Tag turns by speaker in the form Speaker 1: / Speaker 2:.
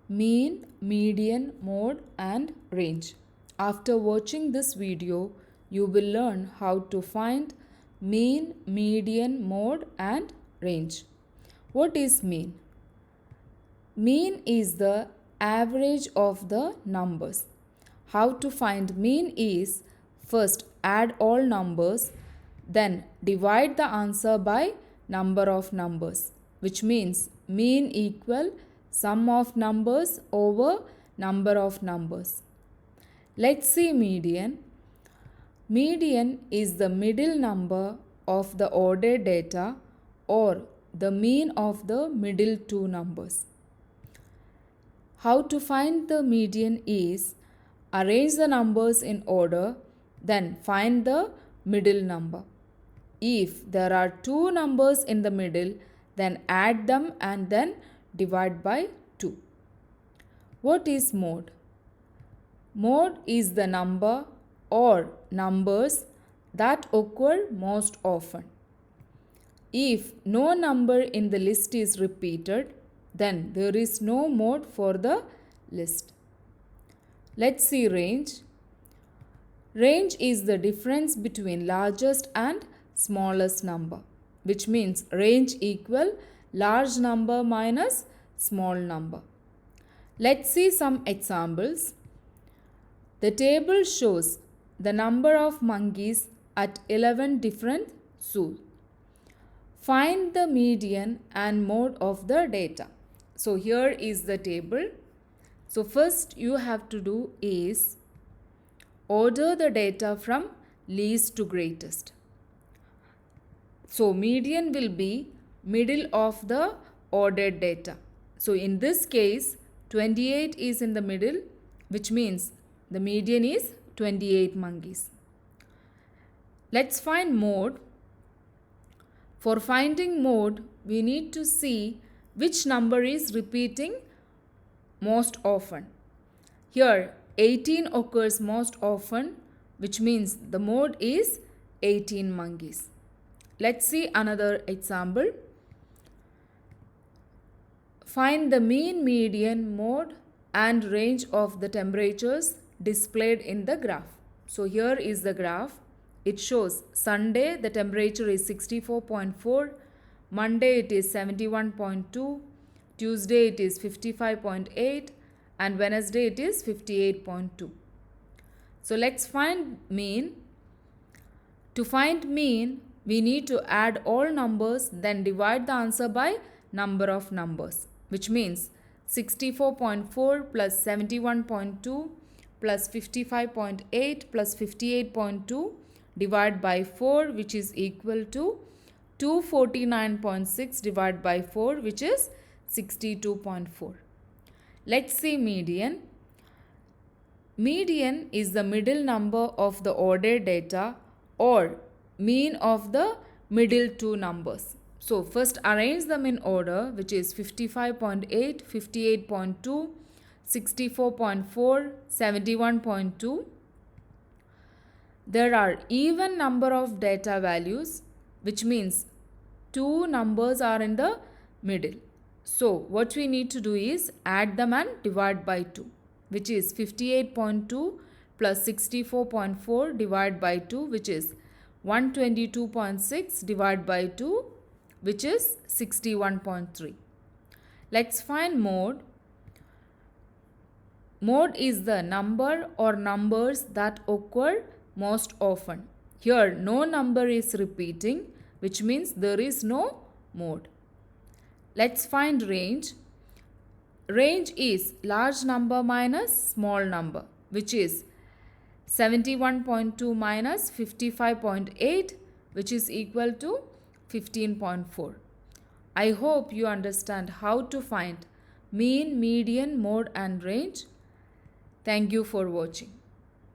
Speaker 1: mean, median, mode and range. After watching this video, you will learn how to find mean, median, mode and range. What is mean? Mean is the average of the numbers. How to find mean is first add all numbers, then divide the answer by number of numbers, which means mean equal sum of numbers over number of numbers. Let's see median. Median is the middle number of the ordered data or the mean of the middle two numbers. How to find the median is arrange the numbers in order, then find the middle number. If there are two numbers in the middle, then add them and then divide by 2. What is mode? Mode is the number or numbers that occur most often. If no number in the list is repeated, then there is no mode for the list. Let's see range. Range is the difference between largest and smallest number, which means range equal large number minus small number. Let's see some examples. The table shows the number of monkeys at 11 different zoos. Find the median and mode of the data. So here is the table. So first you have to do is order the data from least to greatest. So median will be middle of the ordered data. So in this case 28 is in the middle, which means the median is 28 monkeys. Let's find mode. For finding mode, we need to see which number is repeating most often. Here 18 occurs most often, which means the mode is 18 monkeys. Let's see another example. Find the mean, median, mode and range of the temperatures displayed in the graph. So here is the graph. It shows Sunday the temperature is 64.4, Monday it is 71.2, Tuesday it is 55.8 and Wednesday it is 58.2. So let's find mean. To find mean, we need to add all numbers, then divide the answer by number of numbers, which means 64.4 plus 71.2 plus 55.8 plus 58.2 divided by 4, which is equal to 249.6 divided by 4, which is 62.4. Let's see median. Median is the middle number of the ordered data or mean of the middle two numbers. So first arrange them in order, which is 55.8, 58.2, 64.4, 71.2. There are even number of data values, which means two numbers are in the middle. So what we need to do is add them and divide by 2, which is 58.2 plus 64.4 divided by 2, which is 122.6 divided by 2, which is 61.3. Let's find mode. Mode is the number or numbers that occur most often. Here no number is repeating, which means there is no mode. Let's find range. Range is large number minus small number, which is 71.2 minus 55.8, which is equal to 15.4. I hope you understand how to find mean, median, mode and range. Thank you for watching.